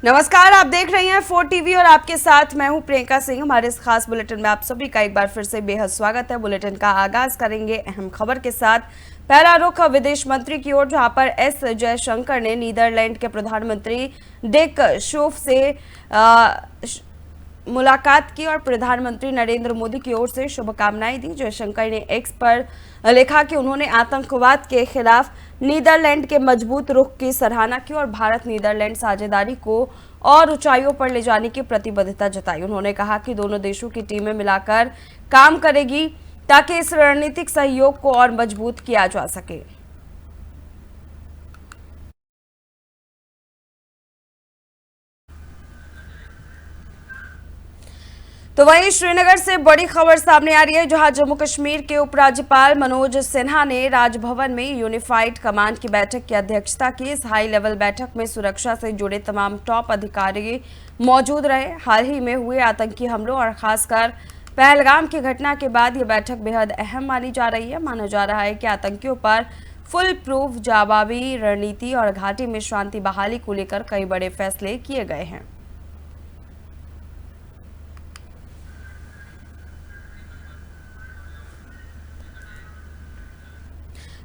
नमस्कार, आप देख रहे हैं 4 टीवी और आपके साथ मैं हूं प्रियंका सिंह। हमारे इस खास बुलेटिन में आप सभी का एक बार फिर से बेहद स्वागत है। बुलेटिन का आगाज करेंगे अहम खबर के साथ। पहला रुख विदेश मंत्री की ओर, जहां पर एस जयशंकर ने नीदरलैंड के प्रधानमंत्री डिक शूफ से मुलाकात की और प्रधानमंत्री नरेंद्र मोदी की ओर से शुभकामनाएं दी। जयशंकर ने एक्स पर लिखा कि उन्होंने आतंकवाद के खिलाफ नीदरलैंड के मजबूत रुख की सराहना की और भारत नीदरलैंड साझेदारी को और ऊंचाइयों पर ले जाने की प्रतिबद्धता जताई। उन्होंने कहा कि दोनों देशों की टीमें मिलाकर काम करेगी ताकि इस रणनीतिक सहयोग को और मजबूत किया जा सके। तो वहीं श्रीनगर से बड़ी खबर सामने आ रही है, जहां जम्मू कश्मीर के उपराज्यपाल मनोज सिन्हा ने राजभवन में यूनिफाइड कमांड की बैठक की अध्यक्षता की। इस हाई लेवल बैठक में सुरक्षा से जुड़े तमाम टॉप अधिकारी मौजूद रहे। हाल ही में हुए आतंकी हमलों और खासकर पहलगाम की घटना के बाद ये बैठक बेहद अहम मानी जा रही है। माना जा रहा है कि आतंकियों पर फुल प्रूफ जवाबी रणनीति और घाटी में शांति बहाली को लेकर कई बड़े फैसले किए गए हैं।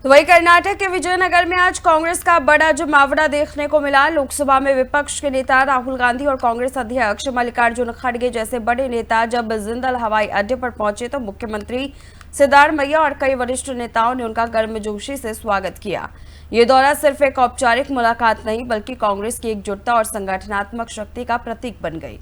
तो वही कर्नाटक के विजयनगर में आज कांग्रेस का बड़ा जमावड़ा देखने को मिला। लोकसभा में विपक्ष के नेता राहुल गांधी और कांग्रेस अध्यक्ष मल्लिकार्जुन खड़गे जैसे बड़े नेता जब जिंदल हवाई अड्डे पर पहुंचे तो मुख्यमंत्री सिद्धारमैया और कई वरिष्ठ नेताओं ने उनका गर्मजोशी से स्वागत किया। ये दौरा सिर्फ एक औपचारिक मुलाकात नहीं बल्कि कांग्रेस की एकजुटता और संगठनात्मक शक्ति का प्रतीक बन गई।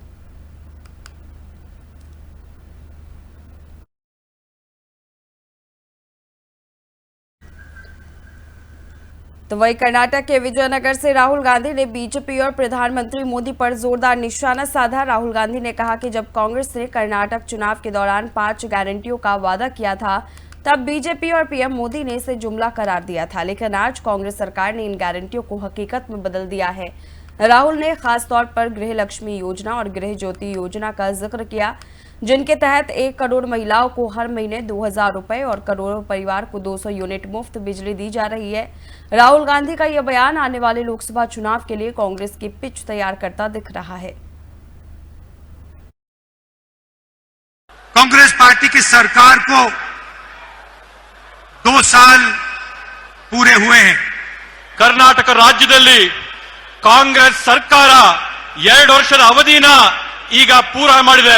तो वही कर्नाटक के विजयनगर से राहुल गांधी ने बीजेपी और प्रधानमंत्री मोदी पर जोरदार निशाना साधा। राहुल गांधी ने कहा कि जब कांग्रेस ने कर्नाटक चुनाव के दौरान 5 गारंटियों का वादा किया था तब बीजेपी और पीएम मोदी ने इसे जुमला करार दिया था, लेकिन आज कांग्रेस सरकार ने इन गारंटियों को हकीकत में बदल दिया है। राहुल ने खासतौर पर गृह लक्ष्मी योजना और गृह ज्योति योजना का जिक्र किया, जिनके तहत 1 करोड़ महिलाओं को हर महीने 2000 रुपए और करोड़ों परिवार को 200 यूनिट मुफ्त बिजली दी जा रही है। राहुल गांधी का यह बयान आने वाले लोकसभा चुनाव के लिए कांग्रेस की पिच तैयार करता दिख रहा है। कांग्रेस पार्टी की सरकार को 2 साल पूरे हुए हैं। कर्नाटक राज्यದಲ್ಲಿ ಕಾಂಗ್ರೆಸ್ ಸರ್ಕಾರ 2 ವರ್ಷದ ಅವಧಿನ ಈಗ ಪೂರ ಮಾಡಿದೆ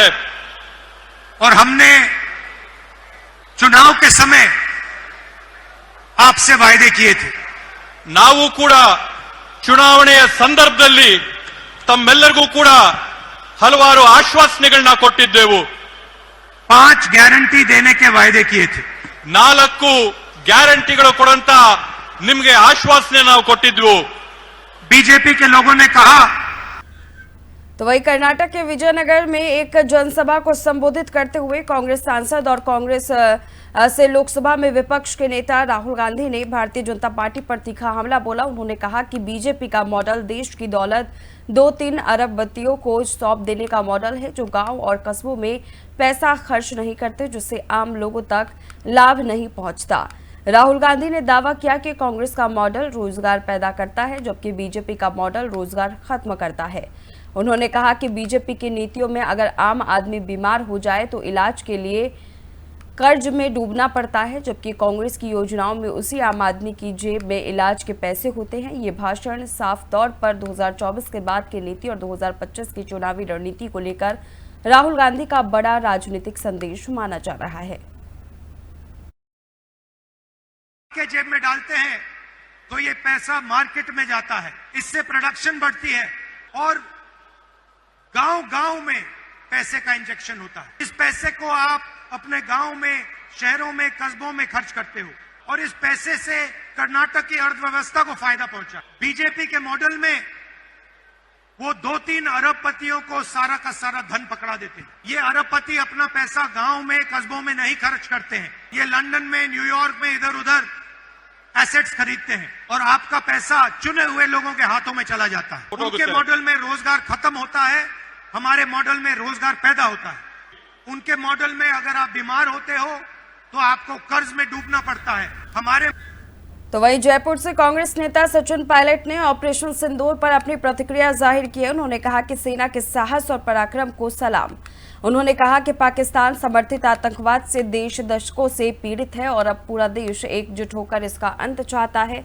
और हमने चुनाव के समय आपसे वायदे किए थे। ನಾವು ಕೂಡ ಚುನಾವಣೆಯ ಸಂದರ್ಭದಲ್ಲಿ ತಮ್ಮೆಲ್ಲರಿಗೂ ಕೂಡ ಹಲವಾರು ಆಶ್ವಾಸನೆಗಳನ್ನ ಕೊಟ್ಟಿದ್ದೆವು। 5 गारंटी देने के वायदे किए थे। 4 ಗ್ಯಾರಂಟಿಗಳು ಕೊಡಂತ ನಿಮಗೆ ಆಶ್ವಾಸನೆ ನಾವು ಕೊಟ್ಟಿದ್ವು। बीजेपी के लोगों ने कहा। तो वही कर्नाटक के विजयनगर में एक जनसभा को संबोधित करते हुए कांग्रेस सांसद और कांग्रेस से लोकसभा में विपक्ष के नेता राहुल गांधी ने भारतीय जनता पार्टी पर तीखा हमला बोला। उन्होंने कहा कि बीजेपी का मॉडल देश की दौलत 2-3 अरबपतियों को सौंप देने का मॉडल है, जो गांव और कस्बों में पैसा खर्च नहीं करते, जिससे आम लोगों तक लाभ नहीं पहुंचता। राहुल गांधी ने दावा किया कि कांग्रेस का मॉडल रोजगार पैदा करता है जबकि बीजेपी का मॉडल रोजगार खत्म करता है। उन्होंने कहा कि बीजेपी की नीतियों में अगर आम आदमी बीमार हो जाए तो इलाज के लिए कर्ज में डूबना पड़ता है, जबकि कांग्रेस की योजनाओं में उसी आम आदमी की जेब में इलाज के पैसे होते हैं। ये भाषण साफ तौर पर 2024 के बाद की नीति और 2025 की चुनावी रणनीति को लेकर राहुल गांधी का बड़ा राजनीतिक संदेश माना जा रहा है। के जेब में डालते हैं तो ये पैसा मार्केट में जाता है, इससे प्रोडक्शन बढ़ती है और गांव-गांव में पैसे का इंजेक्शन होता है। इस पैसे को आप अपने गांव में, शहरों में, कस्बों में खर्च करते हो और इस पैसे से कर्नाटक की अर्थव्यवस्था को फायदा पहुंचा। बीजेपी के मॉडल में वो 2-3 अरबपतियों को सारा का सारा धन पकड़ा देते हैं। ये अरबपति अपना पैसा गांव में, कस्बों में नहीं खर्च करते हैं। ये लंदन में, न्यूयॉर्क में इधर उधर एसेट्स खरीदते हैं और आपका पैसा चुने हुए लोगों के हाथों में चला जाता है। उनके मॉडल में रोजगार खत्म होता है, हमारे मॉडल में रोजगार पैदा होता है। उनके मॉडल में अगर आप बीमार होते हो तो आपको कर्ज में डूबना पड़ता है। हमारे तो वहीं जयपुर से कांग्रेस नेता सचिन पायलट ने ऑपरेशन सिंदूर पर अपनी प्रतिक्रिया जाहिर की है। उन्होंने कहा कि सेना के साहस और पराक्रम को सलाम। उन्होंने कहा कि पाकिस्तान समर्थित आतंकवाद से देश दशकों से पीड़ित है और अब पूरा देश एकजुट होकर इसका अंत चाहता है।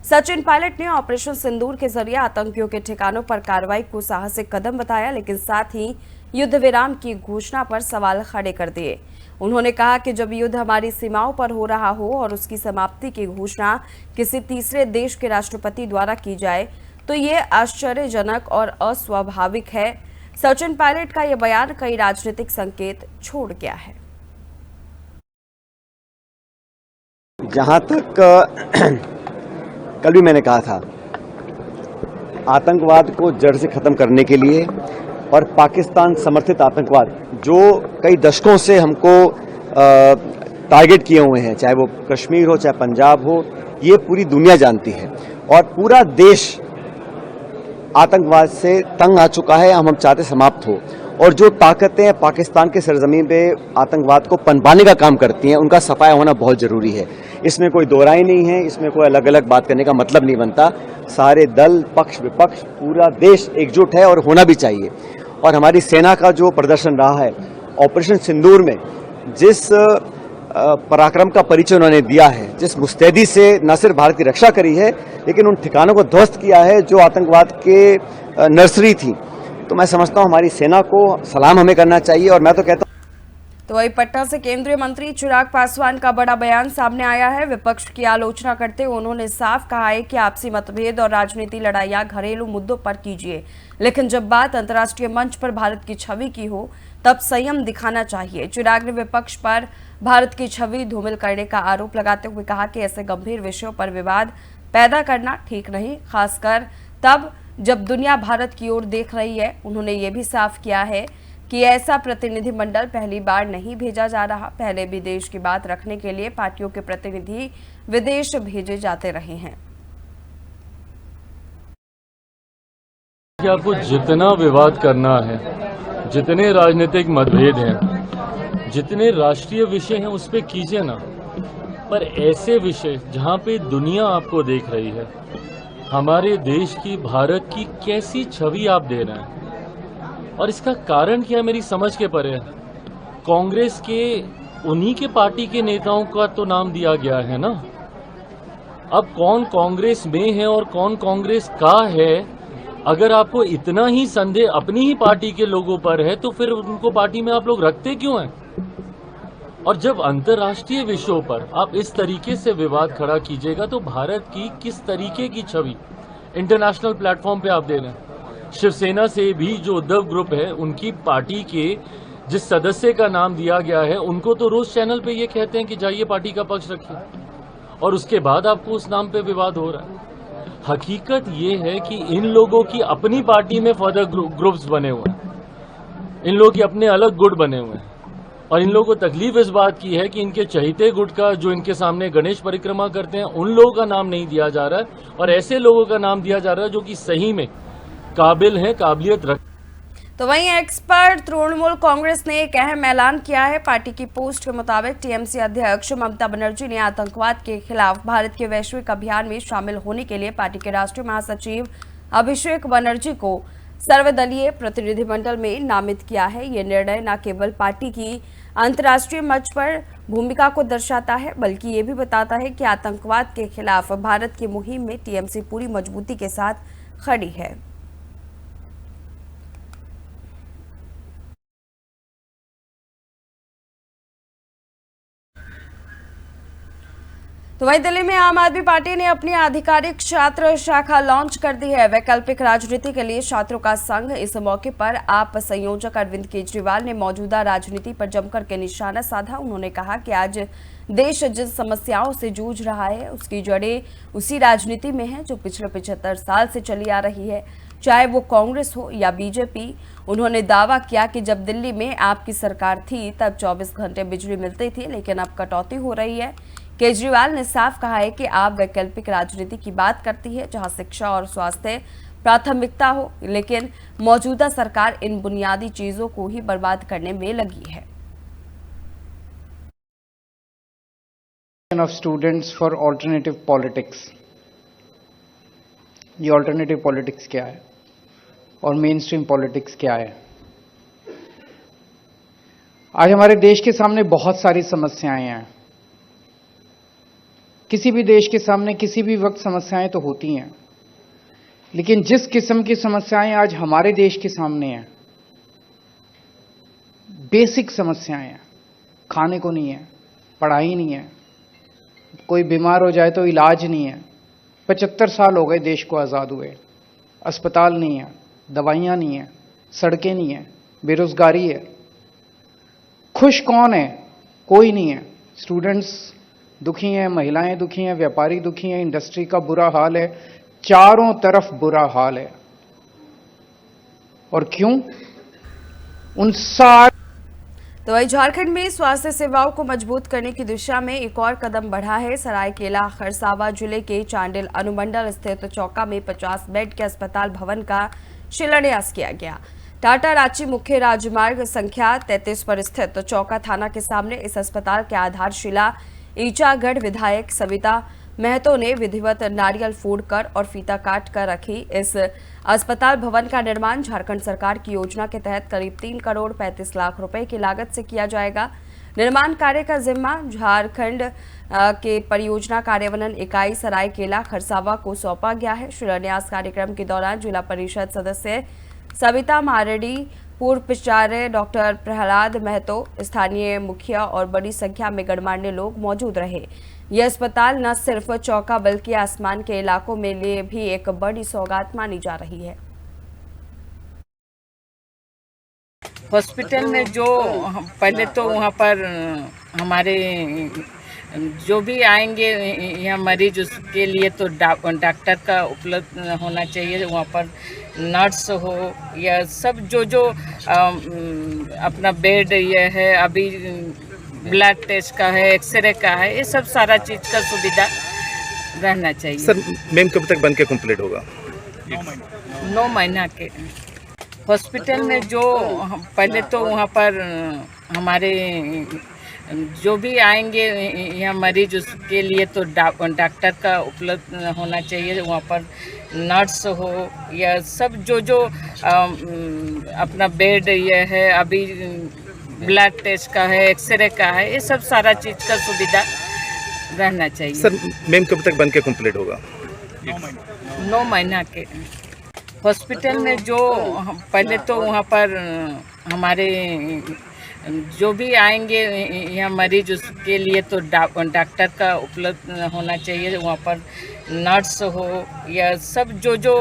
सचिन पायलट ने ऑपरेशन सिंदूर के जरिए आतंकियों के ठिकानों पर कार्रवाई को साहसिक कदम बताया, लेकिन साथ ही युद्ध विराम की घोषणा पर सवाल खड़े कर दिए। उन्होंने कहा कि जब युद्ध हमारी सीमाओं पर हो रहा हो और उसकी समाप्ति की घोषणा किसी तीसरे देश के राष्ट्रपति द्वारा की जाए तो ये आश्चर्यजनक और अस्वाभाविक है। सचिन पायलट का यह बयान कई राजनीतिक संकेत छोड़ गया है। जहां तक कल भी मैंने कहा था, आतंकवाद को जड़ से खत्म करने के लिए और पाकिस्तान समर्थित आतंकवाद जो कई दशकों से हमको टारगेट किए हुए हैं, चाहे वो कश्मीर हो चाहे पंजाब हो, ये पूरी दुनिया जानती है और पूरा देश आतंकवाद से तंग आ चुका है। हम चाहते समाप्त हो और जो ताकतें पाकिस्तान के सरजमीन पे आतंकवाद को पनपाने का काम करती हैं, उनका सफाया होना बहुत जरूरी है। इसमें कोई दो राय नहीं है, इसमें कोई अलग अलग बात करने का मतलब नहीं बनता। सारे दल, पक्ष विपक्ष, पूरा देश एकजुट है और होना भी चाहिए। और हमारी सेना का जो प्रदर्शन रहा है ऑपरेशन सिंदूर में, जिस पराक्रम का परिचय उन्होंने दिया है, जिस मुस्तैदी से न सिर्फ भारत की रक्षा करी है लेकिन उन ठिकानों को ध्वस्त किया है जो आतंकवाद के नर्सरी थी, तो मैं समझता हूं हमारी सेना को सलाम हमें करना चाहिए। और मैं तो कहता हूं तो वही पटना से केंद्रीय मंत्री चिराग पासवान का बड़ा बयान सामने आया है। विपक्ष की आलोचना करते हुए उन्होंने साफ कहा है कि आपसी मतभेद और राजनीति लड़ाइयां घरेलू मुद्दों पर कीजिए, लेकिन जब बात अंतर्राष्ट्रीय मंच पर भारत की छवि की हो तब संयम दिखाना चाहिए। चिराग ने विपक्ष पर भारत की छवि धूमिल करने का आरोप लगाते हुए कहा कि ऐसे गंभीर विषयों पर विवाद पैदा करना ठीक नहीं, खासकर तब जब दुनिया भारत की ओर देख रही है। उन्होंने ये भी साफ किया है कि ऐसा प्रतिनिधिमंडल पहली बार नहीं भेजा जा रहा। पहले भी देश की बात रखने के लिए पार्टियों के प्रतिनिधि विदेश भेजे जाते रहे हैं। आपको जितना विवाद करना है, जितने राजनीतिक मतभेद हैं, जितने राष्ट्रीय विषय हैं, उस पे कीजिए ना, पर ऐसे विषय जहां पे दुनिया आपको देख रही है, हमारे देश की, भारत की कैसी छवि आप दे रहे हैं और इसका कारण क्या मेरी समझ के परे है। कांग्रेस के उन्हीं के पार्टी के नेताओं का तो नाम दिया गया है ना। अब कौन कांग्रेस में है और कौन कांग्रेस का है, अगर आपको इतना ही संदेह अपनी ही पार्टी के लोगों पर है तो फिर उनको पार्टी में आप लोग रखते क्यों हैं? और जब अंतर्राष्ट्रीय विषयों पर आप इस तरीके से विवाद खड़ा कीजिएगा तो भारत की किस तरीके की छवि इंटरनेशनल प्लेटफॉर्म पे आप दे रहे हैं? शिवसेना से भी जो उद्धव ग्रुप है, उनकी पार्टी के जिस सदस्य का नाम दिया गया है, उनको तो रोज चैनल पे ये कहते हैं कि जाइए पार्टी का पक्ष रखिए, और उसके बाद आपको उस नाम पे विवाद हो रहा है। हकीकत ये है कि इन लोगों की अपनी पार्टी में फर्दर ग्रुप्स बने हुए हैं, इन लोगों के अपने अलग गुट बने हुए हैं, और इन लोगों को तकलीफ इस बात की है कि इनके चहीते गुट का जो इनके सामने गणेश परिक्रमा करते हैं, उन लोगों का नाम नहीं दिया जा रहा है और ऐसे लोगों का नाम दिया जा रहा है जो कि सही में काबिल है, काबिलियत रख। तो वहीं एक्स पर तृणमूल कांग्रेस ने एक अहम ऐलान किया है। पार्टी की पोस्ट के मुताबिक टीएमसी अध्यक्ष ममता बनर्जी ने आतंकवाद के खिलाफ भारत के वैश्विक अभियान में शामिल होने के लिए पार्टी के राष्ट्रीय महासचिव अभिषेक बनर्जी को सर्वदलीय प्रतिनिधिमंडल में नामित किया है। ये निर्णय न केवल पार्टी की अंतर्राष्ट्रीय मंच पर भूमिका को दर्शाता है, बल्कि ये भी बताता है कि आतंकवाद के खिलाफ भारत की मुहिम में टीएमसी पूरी मजबूती के साथ खड़ी है। तो वहीं दिल्ली में आम आदमी पार्टी ने अपनी आधिकारिक छात्र शाखा लॉन्च कर दी है। वैकल्पिक राजनीति के लिए छात्रों का संघ। इस मौके पर आप संयोजक अरविंद केजरीवाल ने मौजूदा राजनीति पर जमकर के निशाना साधा। उन्होंने कहा कि आज देश जिन समस्याओं से जूझ रहा है उसकी जड़ें उसी राजनीति में है जो पिछले 75 साल से चली आ रही है, चाहे वो कांग्रेस हो या बीजेपी। उन्होंने दावा किया कि जब दिल्ली में आपकी सरकार थी तब 24 घंटे बिजली मिलती थी, लेकिन अब कटौती हो रही है। केजरीवाल ने साफ कहा है कि आप वैकल्पिक राजनीति की बात करती है जहां शिक्षा और स्वास्थ्य प्राथमिकता हो, लेकिन मौजूदा सरकार इन बुनियादी चीजों को ही बर्बाद करने में लगी है। Association of Students for Alternative Politics। ये ऑल्टरनेटिव पॉलिटिक्स क्या है और मेन स्ट्रीम पॉलिटिक्स क्या है? आज हमारे देश के सामने बहुत सारी समस्याएं हैं। किसी भी देश के सामने किसी भी वक्त समस्याएं तो होती हैं, लेकिन जिस किस्म की समस्याएं आज हमारे देश के सामने हैं, बेसिक समस्याएं हैं, खाने को नहीं है, पढ़ाई नहीं है, कोई बीमार हो जाए तो इलाज नहीं है। 75 साल हो गए देश को आज़ाद हुए, अस्पताल नहीं है, दवाइयाँ नहीं है, सड़कें नहीं है, बेरोजगारी है। खुश कौन है? कोई नहीं है। स्टूडेंट्स दुखी हैं, महिलाएं दुखी हैं, व्यापारी दुखी हैं, इंडस्ट्री का बुरा हाल है, चारों तरफ बुरा हाल है। और क्यों? उन सारे तो वही झारखंड में स्वास्थ्य सेवाओं को मजबूत करने की दिशा में एक और कदम बढ़ा है। सरायकेला खरसावां जिले के चांडिल अनुमंडल स्थित चौका में 50 बेड के अस्पताल भवन का शिलान्यास किया गया। टाटा रांची मुख्य राजमार्ग संख्या 33 पर स्थित चौका थाना के सामने इस अस्पताल के आधारशिला ईचागढ़ विधायक सविता महतो ने विधिवत नारियल फोड़कर और फीता काट कर रखी। इस अस्पताल भवन का निर्माण झारखंड सरकार की योजना के तहत करीब 3 करोड़ 35 लाख रुपए की लागत से किया जाएगा। निर्माण कार्य का जिम्मा झारखंड के परियोजना कार्यान्वयन इकाई सरायकेला खरसावां को सौंपा गया है। शिलान्यास कार्यक्रम के दौरान जिला परिषद सदस्य सविता मारेडी, पूर्व प्राचार्य डॉक्टर प्रहलाद महतो, स्थानीय मुखिया और बड़ी संख्या में गणमान्य लोग मौजूद रहे। यह अस्पताल न सिर्फ चौका बल्कि आसमान के इलाकों में लिए भी एक बड़ी सौगात मानी जा रही है। हॉस्पिटल में जो पहले तो वहाँ पर हमारे जो भी आएंगे यहाँ मरीज, उसके लिए तो डॉक्टर का उपलब्ध होना चाहिए। वहाँ पर नर्स हो या सब जो अपना बेड ये है, अभी ब्लड टेस्ट का है, एक्सरे का है, ये सब सारा चीज़ का सुविधा रहना चाहिए। सर मैम कब तक बन के कंप्लीट होगा? 9 महीना के। हॉस्पिटल में जो पहले तो वहाँ पर हमारे जो भी आएंगे यहाँ मरीज, उसके लिए तो डॉक्टर का उपलब्ध होना चाहिए। वहाँ पर नर्स हो या सब जो अपना बेड ये है, अभी ब्लड टेस्ट का है, एक्सरे का है, ये सब सारा चीज़ का सुविधा रहना चाहिए। सर मैम कब तक बन के कंप्लीट होगा? 9 महीना के। हॉस्पिटल में जो पहले तो वहाँ पर हमारे जो भी आएंगे यहाँ मरीज, उसके लिए तो डॉक्टर का उपलब्ध होना चाहिए। वहाँ पर नर्स हो या सब जो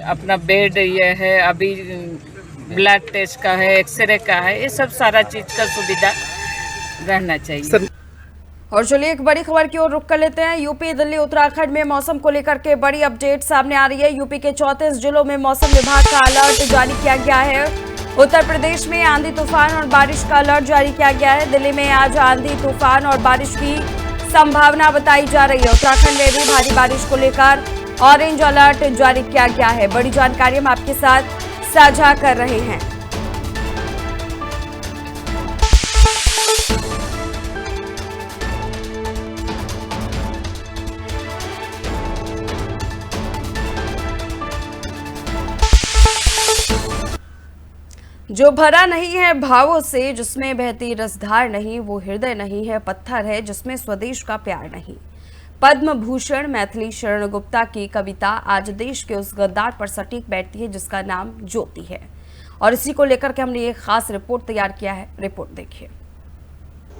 अपना बेड ये है, अभी ब्लड टेस्ट का है, एक्सरे का है, ये सब सारा चीज़ का सुविधा रहना चाहिए। सर और चलिए एक बड़ी खबर की ओर रुख कर लेते हैं। यूपी, दिल्ली, उत्तराखंड में मौसम को लेकर के बड़ी अपडेट सामने आ रही है। यूपी के 34 जिलों में मौसम विभाग का अलर्ट जारी किया गया है। उत्तर प्रदेश में आंधी तूफान और बारिश का अलर्ट जारी किया गया है। दिल्ली में आज आंधी तूफान और बारिश की संभावना बताई जा रही है। उत्तराखंड में भी भारी बारिश को लेकर ऑरेंज अलर्ट जारी किया गया है। बड़ी जानकारी हम आपके साथ साझा कर रहे हैं। जो भरा नहीं है भावों से, जिसमें बहती रसधार नहीं, वो हृदय नहीं है, पत्थर है जिसमें स्वदेश का प्यार नहीं। पद्म भूषण मैथिली शरण गुप्ता की कविता आज देश के उस गद्दार पर सटीक बैठती है जिसका नाम ज्योति है। और इसी को लेकर के हमने एक खास रिपोर्ट तैयार किया है। रिपोर्ट देखिए।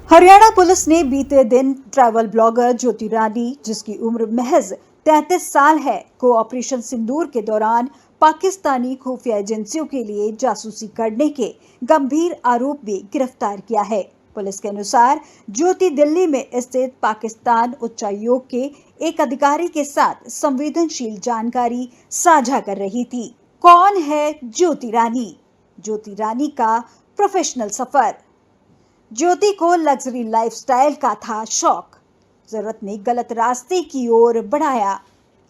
हरियाणा पुलिस ने बीते दिन ट्रैवल ब्लॉगर ज्योति रानी, जिसकी उम्र महज 33 साल है, को ऑपरेशन सिंदूर के दौरान पाकिस्तानी खुफिया एजेंसियों के लिए जासूसी करने के गंभीर आरोप में गिरफ्तार किया है। पुलिस के अनुसार ज्योति दिल्ली में स्थित पाकिस्तान उच्चायोग के एक अधिकारी के साथ संवेदनशील जानकारी साझा कर रही थी। कौन है ज्योति रानी? ज्योति रानी का प्रोफेशनल सफर। ज्योति को लग्जरी लाइफस्टाइल का था शौक। जरूरत ने गलत रास्ते की ओर बढ़ाया।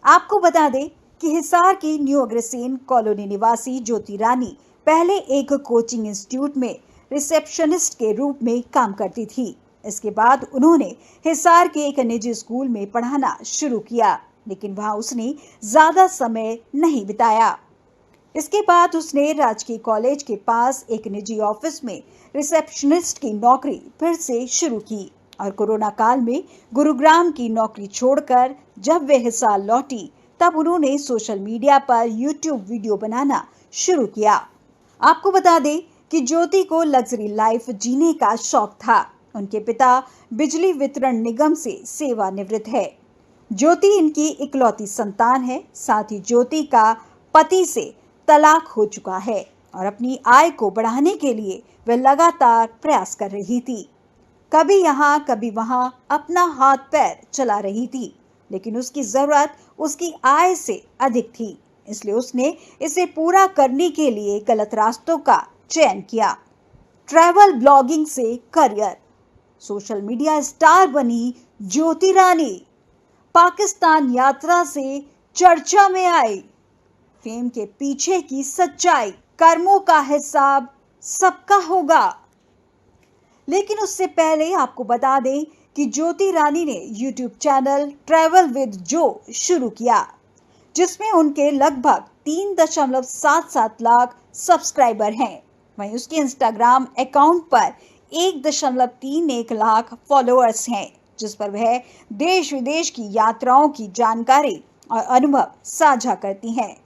आपको बता दें कि हिसार की न्यू अग्रसेन कॉलोनी निवासी ज्योति रानी पहले एक कोचिंग इंस्टीट्यूट में रिसेप्शनिस्ट के रूप में काम करती थी। इसके बाद उन्होंने हिसार के एक निजी स्कूल में पढ़ाना शुरू किया, लेकिन वहां उसने ज्यादा समय नहीं बिताया। इसके बाद उसने राजकीय कॉलेज के पास एक निजी ऑफिस में रिसेप्शनिस्ट की नौकरी फिर से शुरू की और कोरोना काल में गुरुग्राम की नौकरी छोड़कर जब वे हिसार लौटी तब उन्होंने सोशल मीडिया पर यूट्यूब वीडियो बनाना शुरू किया। आपको बता दें कि ज्योति को लग्जरी लाइफ जीने का शौक था। उनके पिता बिजली वितरण निगम से सेवानिवृत्त है। ज्योति इनकी इकलौती संतान है। साथ ही ज्योति का पति से तलाक हो चुका है और अपनी आय को बढ़ाने के लिए वह लगातार प्रयास कर रही थी। कभी यहाँ कभी वहाँ अपना हाथ पैर चला रही थी, लेकिन उसकी जरूरत उसकी आय से अधिक थी, इसलिए उसने इसे पूरा करने के लिए गलत रास्तों का चयन किया। ट्रैवल ब्लॉगिंग से करियर, सोशल मीडिया स्टार बनी ज्योति रानी, पाकिस्तान यात्रा से चर्चा में आई। फेम के पीछे की सच्चाई, कर्मों का हिसाब सबका होगा। लेकिन उससे पहले आपको बता दें कि ज्योति रानी ने यूट्यूब चैनल ट्रैवल विद जो शुरू किया, जिसमें उनके लगभग 3.77 लाख सब्सक्राइबर हैं। वहीं उसके इंस्टाग्राम अकाउंट पर 1.31 लाख फॉलोअर्स हैं, जिस पर वह देश विदेश की यात्राओं की जानकारी और अनुभव साझा करती हैं।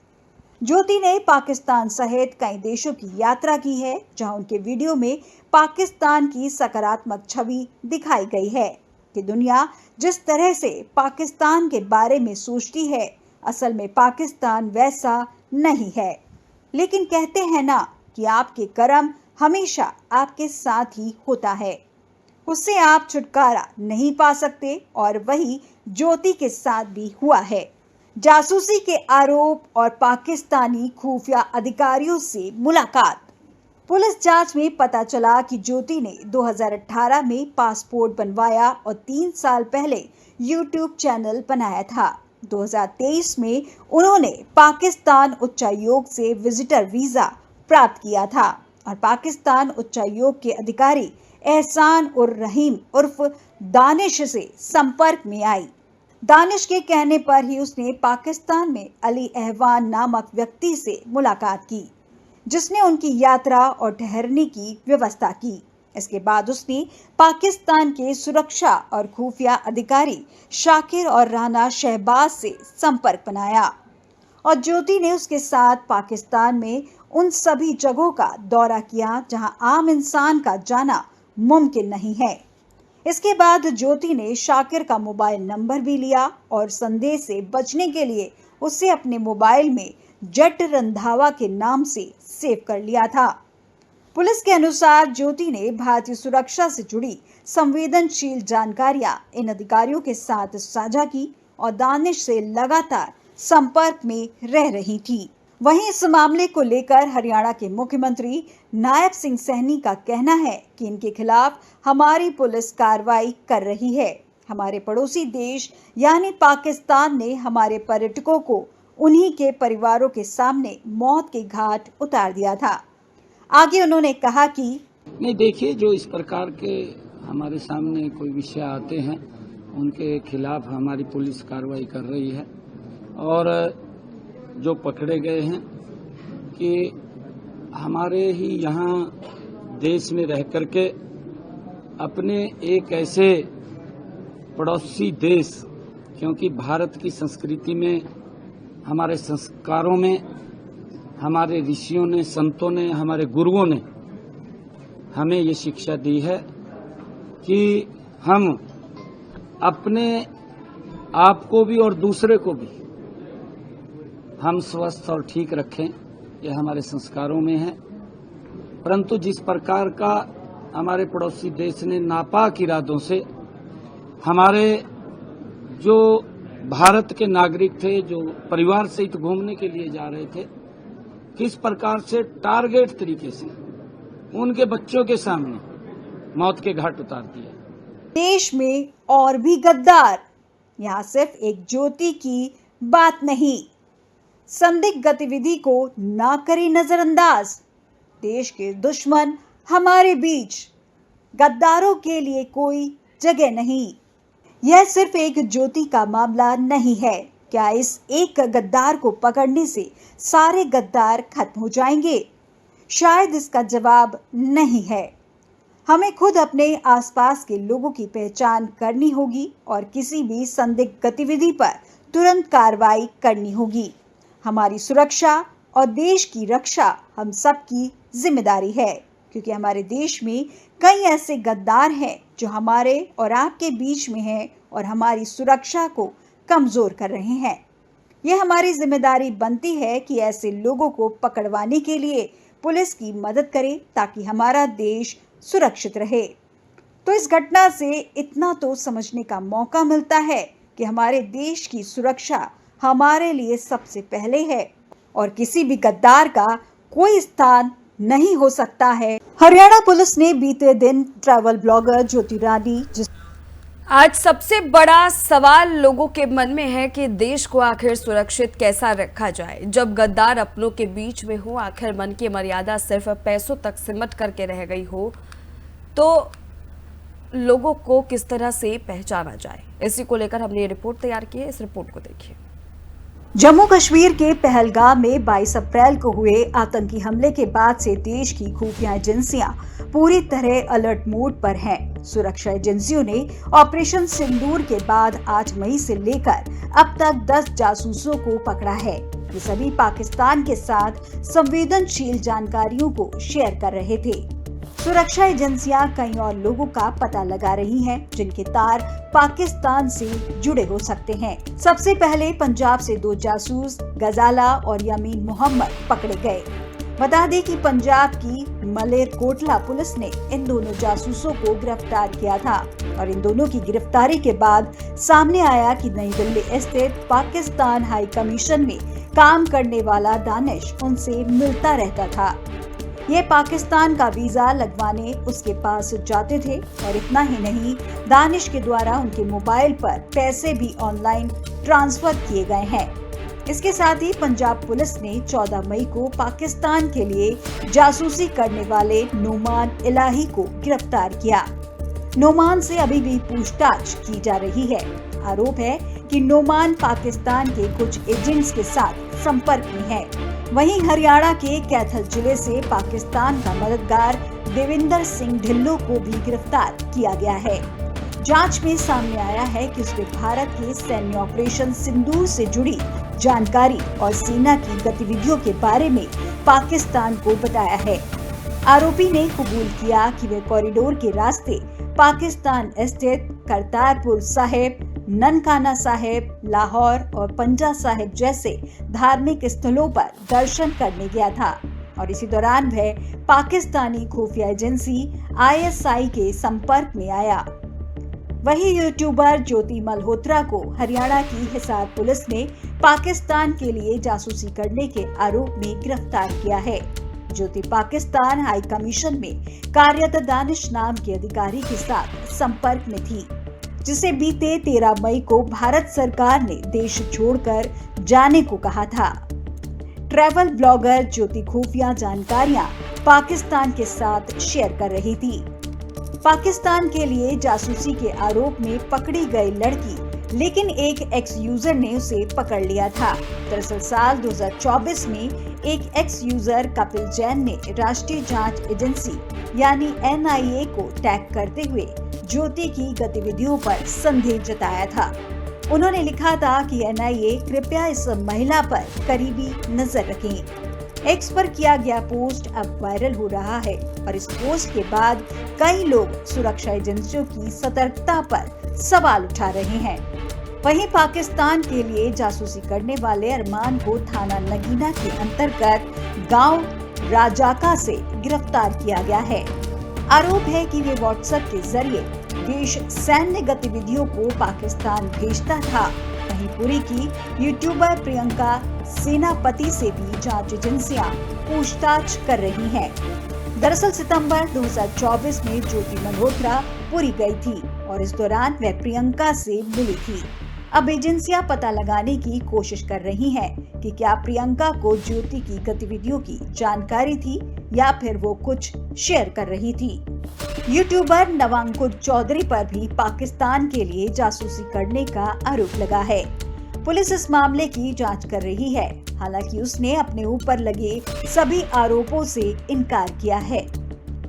ज्योति ने पाकिस्तान सहित कई देशों की यात्रा की है, जहां उनके वीडियो में पाकिस्तान की सकारात्मक छवि दिखाई गई है कि दुनिया जिस तरह से पाकिस्तान के बारे में सोचती है, असल में पाकिस्तान वैसा नहीं है। लेकिन कहते हैं ना कि आपके कर्म हमेशा आपके साथ ही होता है, उससे आप छुटकारा नहीं पा सकते, और वही ज्योति के साथ भी हुआ है। जासूसी के आरोप और पाकिस्तानी खुफिया अधिकारियों से मुलाकात। पुलिस जांच में पता चला कि ज्योति ने 2018 में पासपोर्ट बनवाया और 3 साल पहले यूट्यूब चैनल बनाया था। 2023 में उन्होंने पाकिस्तान उच्चायोग से विजिटर वीजा प्राप्त किया था और पाकिस्तान उच्चायोग के अधिकारी एहसान उर रहीम उर्फ दानिश से संपर्क में आई। दानिश के कहने पर ही उसने पाकिस्तान में अली अहवान नामक व्यक्ति से मुलाकात की, जिसने उनकी यात्रा और ठहरने की व्यवस्था की। इसके बाद उसने पाकिस्तान के सुरक्षा और खुफिया अधिकारी शाकिर और राना शहबाज से संपर्क बनाया और ज्योति ने उसके साथ पाकिस्तान में उन सभी जगहों का दौरा किया जहां आम इंसान का जाना मुमकिन नहीं है। इसके बाद ज्योति ने शाकिर का मोबाइल नंबर भी लिया और संदेह से बचने के लिए उसे अपने मोबाइल में जट रंधावा के नाम से सेव कर लिया था। पुलिस के अनुसार ज्योति ने भारतीय सुरक्षा से जुड़ी संवेदनशील जानकारियां इन अधिकारियों के साथ साझा की और दानिश से लगातार संपर्क में रह रही थी। वहीं इस मामले को लेकर हरियाणा के मुख्यमंत्री नायब सिंह सैनी का कहना है कि इनके खिलाफ हमारी पुलिस कार्रवाई कर रही है। हमारे पड़ोसी देश यानी पाकिस्तान ने हमारे पर्यटकों को उन्हीं के परिवारों के सामने मौत के घाट उतार दिया था। आगे उन्होंने कहा कि नहीं, देखिए, जो इस प्रकार के हमारे सामने कोई विषय आते हैं उनके खिलाफ हमारी पुलिस कार्रवाई कर रही है और जो पकड़े गए हैं कि हमारे ही यहाँ देश में रह करके अपने एक ऐसे पड़ोसी देश, क्योंकि भारत की संस्कृति में, हमारे संस्कारों में, हमारे ऋषियों ने, संतों ने, हमारे गुरुओं ने हमें ये शिक्षा दी है कि हम अपने आप को भी और दूसरे को भी हम स्वस्थ और ठीक रखें, ये हमारे संस्कारों में है। परंतु जिस प्रकार का हमारे पड़ोसी देश ने नापाक इरादों से हमारे जो भारत के नागरिक थे, जो परिवार सहित घूमने के लिए जा रहे थे, किस प्रकार से टारगेट तरीके से उनके बच्चों के सामने मौत के घाट उतार दिया। देश में और भी गद्दार, यहाँ सिर्फ एक ज्योति की बात नहीं। संदिग्ध गतिविधि को ना करें नजरअंदाज। देश के दुश्मन हमारे बीच, गद्दारों के लिए कोई जगह नहीं। यह सिर्फ एक ज्योति का मामला नहीं है। क्या इस एक गद्दार को पकड़ने से सारे गद्दार खत्म हो जाएंगे? शायद इसका जवाब नहीं है। हमें खुद अपने आसपास के लोगों की पहचान करनी होगी और किसी भी संदिग्ध गतिविधि पर तुरंत कार्रवाई करनी होगी। हमारी सुरक्षा और देश की रक्षा हम सबकी जिम्मेदारी है, क्योंकि हमारे देश में कई ऐसे गद्दार हैं जो हमारे और आपके बीच में हैं और हमारी सुरक्षा को कमजोर कर रहे हैं। यह हमारी जिम्मेदारी बनती है कि ऐसे लोगों को पकड़वाने के लिए पुलिस की मदद करें ताकि हमारा देश सुरक्षित रहे। तो इस घटना से इतना तो समझने का मौका मिलता है कि हमारे देश की सुरक्षा हमारे लिए सबसे पहले है और किसी भी गद्दार का कोई स्थान नहीं हो सकता है। हरियाणा पुलिस ने बीते दिन ट्रैवल ब्लॉगर ज्योति रानी आज सबसे बड़ा सवाल लोगों के मन में है कि देश को आखिर सुरक्षित कैसा रखा जाए जब गद्दार अपनों के बीच में हो। आखिर मन की मर्यादा सिर्फ पैसों तक सिमट करके रह गई हो तो लोगों को किस तरह से पहचाना जाए, इसी को लेकर हमने ये रिपोर्ट तैयार की है। इस रिपोर्ट को देखिए। जम्मू कश्मीर के पहलगाम में 22 अप्रैल को हुए आतंकी हमले के बाद से देश की खुफिया एजेंसियां पूरी तरह अलर्ट मोड पर हैं। सुरक्षा एजेंसियों ने ऑपरेशन सिंदूर के बाद 8 मई से लेकर अब तक 10 जासूसों को पकड़ा है। ये सभी पाकिस्तान के साथ संवेदनशील जानकारियों को शेयर कर रहे थे। सुरक्षा एजेंसियां कई और लोगों का पता लगा रही हैं जिनके तार पाकिस्तान से जुड़े हो सकते हैं। सबसे पहले पंजाब से 2 जासूस गजाला और यमीन मोहम्मद पकड़े गए। बता दें कि पंजाब की मलेरकोटला पुलिस ने इन दोनों जासूसों को गिरफ्तार किया था और इन दोनों की गिरफ्तारी के बाद सामने आया कि नई दिल्ली स्थित पाकिस्तान हाई कमीशन में काम करने वाला दानिश उनसे मिलता रहता था। ये पाकिस्तान का वीजा लगवाने उसके पास जाते थे और इतना ही नहीं, दानिश के द्वारा उनके मोबाइल पर पैसे भी ऑनलाइन ट्रांसफर किए गए हैं। इसके साथ ही पंजाब पुलिस ने 14 मई को पाकिस्तान के लिए जासूसी करने वाले नोमान इलाही को गिरफ्तार किया। नोमान से अभी भी पूछताछ की जा रही है। आरोप है कि नोमान पाकिस्तान के कुछ एजेंट्स के साथ संपर्क में है। वहीं हरियाणा के कैथल जिले से पाकिस्तान का मददगार देविंदर सिंह ढिल्लो को भी गिरफ्तार किया गया है। जांच में सामने आया है कि उसने भारत के सैन्य ऑपरेशन सिंदूर से जुड़ी जानकारी और सेना की गतिविधियों के बारे में पाकिस्तान को बताया है। आरोपी ने कबूल किया कि वे कॉरिडोर के रास्ते पाकिस्तान स्थित करतारपुर साहिब, ननकाना साहिब, लाहौर और पंजा साहिब जैसे धार्मिक स्थलों पर दर्शन करने गया था और इसी दौरान वह पाकिस्तानी खुफिया एजेंसी ISI के संपर्क में आया। वही यूट्यूबर ज्योति मल्होत्रा को हरियाणा की हिसार पुलिस ने पाकिस्तान के लिए जासूसी करने के आरोप में गिरफ्तार किया है। ज्योति पाकिस्तान हाई कमीशन में कार्यरत दानिश नाम के अधिकारी के साथ संपर्क में थी, जिसे बीते 13 मई को भारत सरकार ने देश छोड़कर जाने को कहा था। ट्रैवल ब्लॉगर ज्योति खुफिया जानकारियां पाकिस्तान के साथ शेयर कर रही थी। पाकिस्तान के लिए जासूसी के आरोप में पकड़ी गई लड़की, लेकिन एक एक्स यूजर ने उसे पकड़ लिया था। दरअसल साल 2024 में एक एक्स यूजर कपिल जैन ने राष्ट्रीय जांच एजेंसी यानी NIA को टैग करते हुए ज्योति की गतिविधियों पर संदेह जताया था। उन्होंने लिखा था कि NIA कृपया इस महिला पर करीबी नजर रखें। एक्स पर किया गया पोस्ट अब वायरल हो रहा है और इस पोस्ट के बाद कई लोग सुरक्षा एजेंसियों की सतर्कता पर सवाल उठा रहे हैं। वहीं पाकिस्तान के लिए जासूसी करने वाले अरमान को थाना नगीना के अंतर्गत गांव राजाका से गिरफ्तार किया गया है। आरोप है कि वे व्हाट्सएप के जरिए देश सैन्य गतिविधियों को पाकिस्तान भेजता था। वहीं पुरी की यूट्यूबर प्रियंका सेनापति से भी जांच एजेंसियां पूछताछ कर रही हैं। दरअसल सितंबर 2024 में ज्योति मल्होत्रा पुरी गई थी और इस दौरान वह प्रियंका से मिली थी। अब एजेंसियां पता लगाने की कोशिश कर रही हैं कि क्या प्रियंका को ज्योति की गतिविधियों की जानकारी थी या फिर वो कुछ शेयर कर रही थी। यूट्यूबर नवांकुर चौधरी पर भी पाकिस्तान के लिए जासूसी करने का आरोप लगा है। पुलिस इस मामले की जांच कर रही है। हालांकि उसने अपने ऊपर लगे सभी आरोपों से इनकार किया है।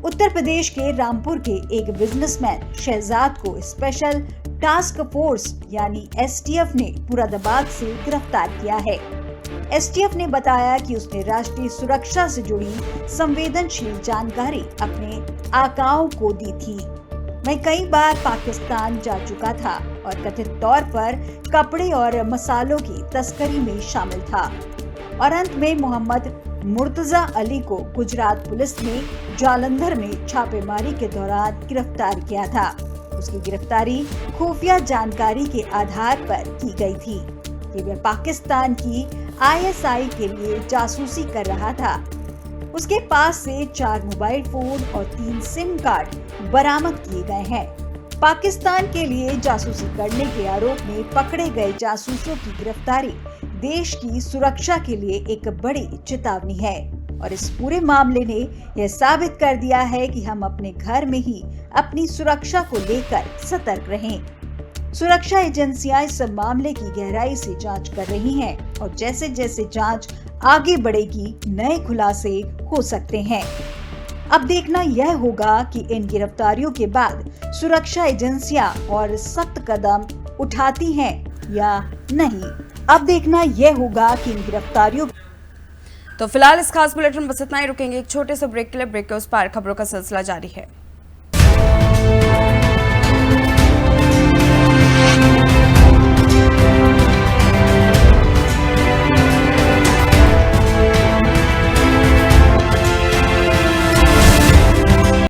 उत्तर प्रदेश के रामपुर के एक बिजनेसमैन शहजाद को स्पेशल टास्क फोर्स यानी एसटीएफ ने मुरादाबाद से गिरफ्तार किया है। एसटीएफ ने बताया कि उसने राष्ट्रीय सुरक्षा से जुड़ी संवेदनशील जानकारी अपने आकाओं को दी थी। मैं कई बार पाकिस्तान जा चुका था और कथित तौर पर कपड़े और मसालों की तस्करी में शामिल था। और अंत में मोहम्मद मुर्तजा अली को गुजरात पुलिस ने जालंधर में छापेमारी के दौरान गिरफ्तार किया था। उसकी गिरफ्तारी खुफिया जानकारी के आधार पर की गई थी कि वह पाकिस्तान की आईएसआई के लिए जासूसी कर रहा था। उसके पास से 4 मोबाइल फोन और 3 सिम कार्ड बरामद किए गए हैं। पाकिस्तान के लिए जासूसी करने के आरोप में पकड़े गए जासूसों की गिरफ्तारी देश की सुरक्षा के लिए एक बड़ी चेतावनी है और इस पूरे मामले ने यह साबित कर दिया है कि हम अपने घर में ही अपनी सुरक्षा को लेकर सतर्क रहें। सुरक्षा एजेंसियां इस मामले की गहराई से जांच कर रही हैं और जैसे जैसे जांच आगे बढ़ेगी नए खुलासे हो सकते हैं। अब देखना यह होगा कि इन गिरफ्तारियों के बाद सुरक्षा एजेंसियां और सख्त कदम उठाती हैं या नहीं। अब देखना यह होगा कि इन गिरफ्तारियों। तो फिलहाल इस खास बुलेटिन में बस इतना ही। रुकेंगे एक छोटे से ब्रेक के लिए। ब्रेक के उस पार खबरों का सिलसिला जारी है।